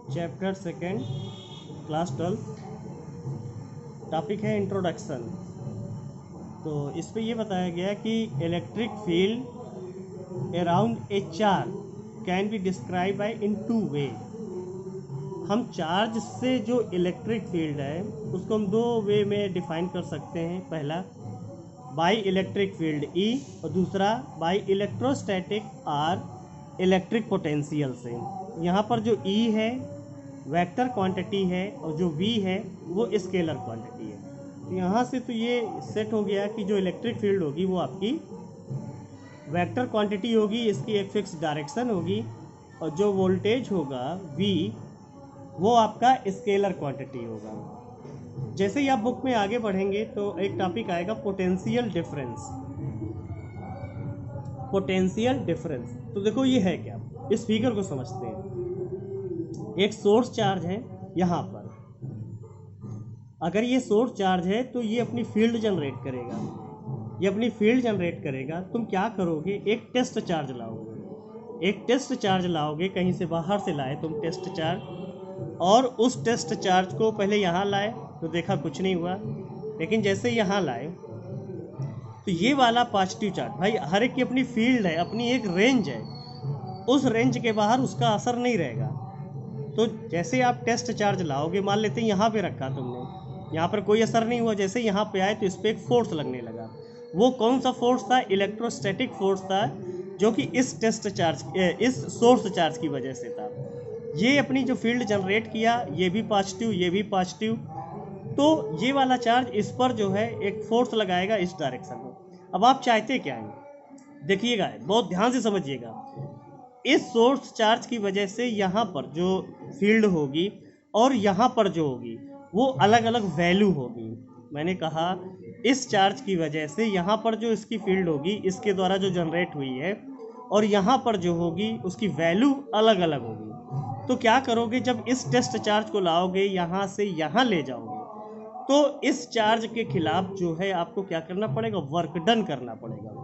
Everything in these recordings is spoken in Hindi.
चैप्टर सेकेंड, क्लास 12, टॉपिक है इंट्रोडक्शन। तो इस पे ये बताया गया कि electric field around a charge can be describe by in two way. हम चार्ज से जो इलेक्ट्रिक फील्ड है उसको हम दो वे में डिफाइन कर सकते हैं। पहला बाई इलेक्ट्रिक फील्ड ई और दूसरा by electrostatic or electric potential से। यहाँ पर जो ई है वेक्टर क्वांटिटी है और जो वी है वो स्केलर क्वांटिटी है। तो यहाँ से तो ये सेट हो गया कि जो इलेक्ट्रिक फील्ड होगी वो आपकी वेक्टर क्वांटिटी होगी, इसकी एक फिक्स डायरेक्शन होगी, और जो वोल्टेज होगा वी वो आपका स्केलर क्वांटिटी होगा। जैसे ही आप बुक में आगे बढ़ेंगे तो एक टॉपिक आएगा पोटेंशियल डिफरेंस। पोटेंशियल डिफरेंस तो देखो ये है क्या, इस फिगर को समझते हैं। एक सोर्स चार्ज है यहाँ पर, अगर ये सोर्स चार्ज है तो ये अपनी फील्ड जनरेट करेगा, ये अपनी फील्ड जनरेट करेगा। तुम क्या करोगे, एक टेस्ट चार्ज लाओगे, एक टेस्ट चार्ज लाओगे, कहीं से बाहर से लाए तुम टेस्ट चार्ज, और उस टेस्ट चार्ज को पहले यहाँ लाए तो देखा कुछ नहीं हुआ, लेकिन जैसे यहाँ लाए तो ये वाला पॉजिटिव चार्ज, भाई हर एक की अपनी फील्ड है, अपनी एक रेंज है, उस रेंज के बाहर उसका असर नहीं रहेगा। तो जैसे आप टेस्ट चार्ज लाओगे, मान लेते हैं यहाँ पे रखा तुमने, यहाँ पर कोई असर नहीं हुआ, जैसे यहाँ पे आए तो इस पर एक फोर्स लगने लगा। वो कौन सा फोर्स था? इलेक्ट्रोस्टैटिक फोर्स था, जो कि इस टेस्ट चार्ज इस सोर्स चार्ज की वजह से था। ये अपनी जो फील्ड जनरेट किया, ये भी पॉजिटिव, ये भी पॉजिटिव, तो ये वाला चार्ज इस पर जो है एक फोर्स लगाएगा इस डायरेक्शन में। अब आप चाहते क्या हैं, देखिएगा, बहुत ध्यान से समझिएगा। इस सोर्स चार्ज की वजह से यहाँ पर जो फील्ड होगी और यहाँ पर जो होगी वो अलग अलग वैल्यू होगी। मैंने कहा इस चार्ज की वजह से यहाँ पर जो इसकी फील्ड होगी इसके द्वारा जो जनरेट हुई है, और यहाँ पर जो होगी उसकी वैल्यू अलग अलग होगी। तो क्या करोगे, जब इस टेस्ट चार्ज को लाओगे यहाँ से यहाँ ले जाओगे, तो इस चार्ज के खिलाफ जो है आपको क्या करना पड़ेगा, वर्क डन करना पड़ेगा।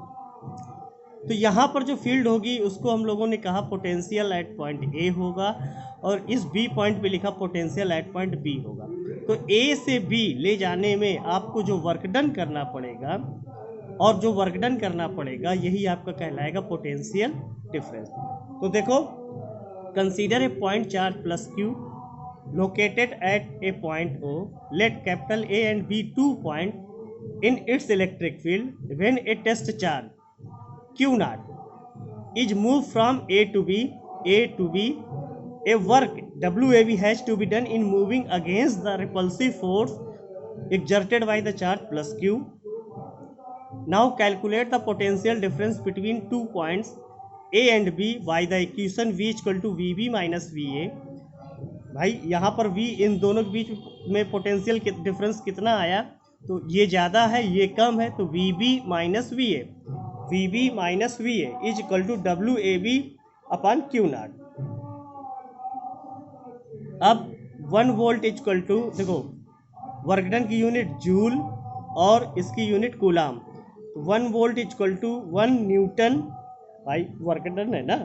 तो यहाँ पर जो फील्ड होगी उसको हम लोगों ने कहा पोटेंशियल एट पॉइंट ए होगा, और इस बी पॉइंट पे लिखा पोटेंशियल एट पॉइंट बी होगा। तो ए से बी ले जाने में आपको जो वर्क डन करना पड़ेगा, और जो वर्क डन करना पड़ेगा यही आपका कहलाएगा पोटेंशियल डिफरेंस। तो देखो, consider a point charge plus Q located at a point O. Let capital A and B 2 point in its electric field when a test charge Q naught is moved from A to B. A work WAB has to be done in moving against the repulsive force exerted by the charge plus Q. Now calculate the potential difference between 2 points A and B by the equation V equal to VB minus VA. भाई यहाँ पर V इन दोनों के बीच में पोटेंशियल डिफरेंस कितना आया, तो ये ज़्यादा है ये कम है, तो VB minus VA, VB minus VA is equal to WAB upon Q naught. अब 1 वोल्ट इज इक्वल टू, देखो वर्क डन की यूनिट जूल और इसकी unit coulomb, 1 volt is equal to 1 newton. भाई वर्क डन है ना,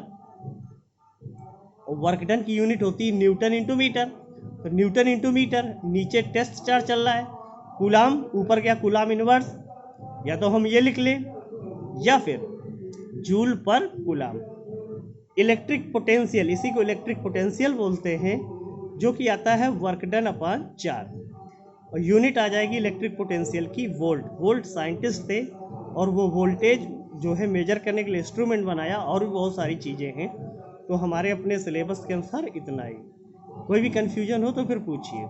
वर्क डन की यूनिट होती है न्यूटन इंटू मीटर, तो न्यूटन इंटू मीटर, नीचे टेस्ट चार्ज चल रहा है, कूलाम ऊपर क्या, कूलाम इनवर्स, या तो हम ये लिख लें या फिर जूल पर कूलाम। इलेक्ट्रिक पोटेंशियल, इसी को इलेक्ट्रिक पोटेंशियल बोलते हैं, जो कि आता है वर्क डन अपॉन चार्ज, और यूनिट आ जाएगी इलेक्ट्रिक पोटेंशियल की वोल्ट। वोल्ट साइंटिस्ट थे और वो वोल्टेज जो है मेजर करने के लिए इंस्ट्रूमेंट बनाया, और भी बहुत सारी चीज़ें हैं। तो हमारे अपने सिलेबस के अनुसार इतना ही, कोई भी कन्फ्यूजन हो तो फिर पूछिए।